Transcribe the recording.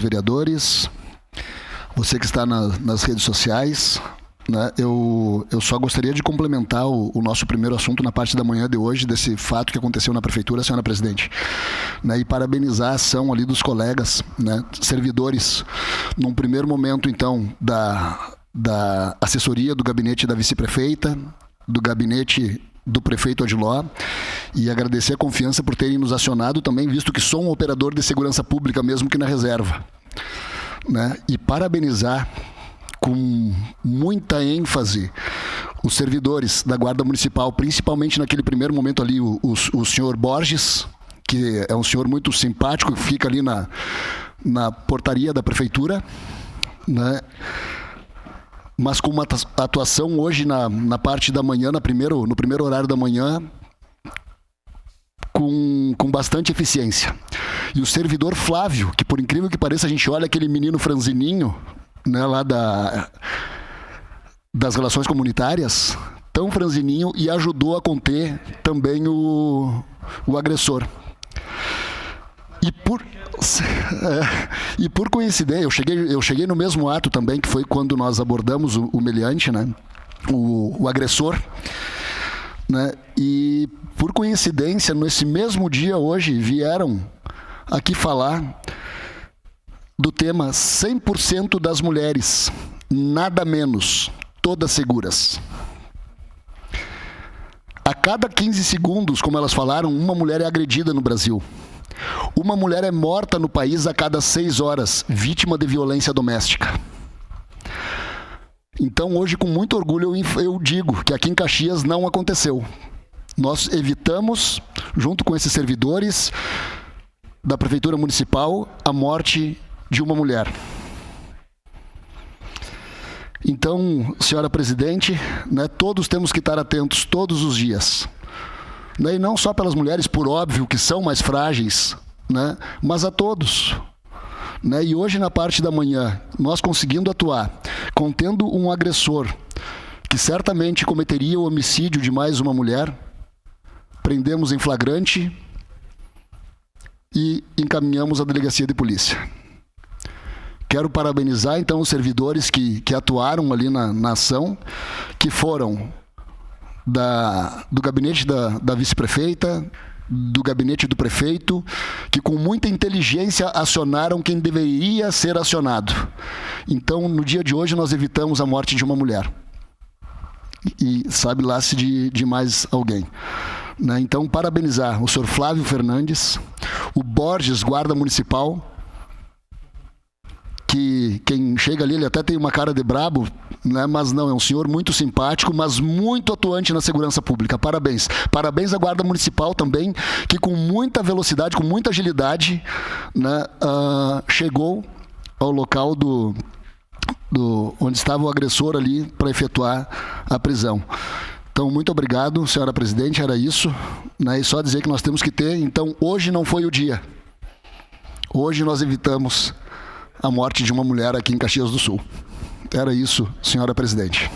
vereadores, você que está nas redes sociais, né, eu só gostaria de complementar o nosso primeiro assunto na parte da manhã de hoje, desse fato que aconteceu na prefeitura, senhora presidente, né, e parabenizar a ação ali dos colegas, né, servidores, num primeiro momento, então, da assessoria do gabinete da vice-prefeita, do gabinete do prefeito Odiló, e agradecer a confiança por terem nos acionado também, visto que sou um operador de segurança pública, mesmo que na reserva, né? E parabenizar com muita ênfase os servidores da Guarda Municipal, principalmente naquele primeiro momento ali, o senhor Borges, que é um senhor muito simpático, que fica ali na portaria da prefeitura, né? Mas com uma atuação hoje na parte da manhã, no primeiro horário da manhã, com bastante eficiência. E o servidor Flávio, que por incrível que pareça, a gente olha aquele menino franzininho, né, lá das relações comunitárias, tão franzininho, e ajudou a conter também o agressor. E por coincidência, eu cheguei no mesmo ato também, que foi quando nós abordamos o meliante, né, o agressor, né, e por coincidência, nesse mesmo dia hoje, vieram aqui falar do tema 100% das mulheres, nada menos, todas seguras. A cada 15 segundos, como elas falaram, uma mulher é agredida no Brasil. Uma mulher é morta no país a cada 6 horas, vítima de violência doméstica. Então, hoje, com muito orgulho, eu digo que aqui em Caxias não aconteceu. Nós evitamos, junto com esses servidores da Prefeitura Municipal, a morte de uma mulher. Então, senhora presidente, né, todos temos que estar atentos todos os dias. Né, e não só pelas mulheres, por óbvio, que são mais frágeis, né, mas a todos. Né, e hoje, na parte da manhã, nós conseguindo atuar, contendo um agressor que certamente cometeria o homicídio de mais uma mulher, prendemos em flagrante e encaminhamos à delegacia de polícia. Quero parabenizar, então, os servidores que atuaram ali na ação, que foram do gabinete da vice-prefeita, do gabinete do prefeito, que com muita inteligência acionaram quem deveria ser acionado. Então, no dia de hoje, nós evitamos a morte de uma mulher. E sabe lá se de mais alguém. Né? Então, parabenizar o senhor Flávio Fernandes, o Borges, guarda municipal, que quem chega ali, ele até tem uma cara de brabo, né? Mas não, é um senhor muito simpático, mas muito atuante na segurança pública. Parabéns. Parabéns à Guarda Municipal também, que com muita velocidade, com muita agilidade, né, chegou ao local onde estava o agressor ali para efetuar a prisão. Então, muito obrigado, senhora presidente, era isso. Né? E só dizer que nós temos que ter, então, hoje não foi o dia. Hoje nós evitamos a morte de uma mulher aqui em Caxias do Sul. Era isso, senhora presidente.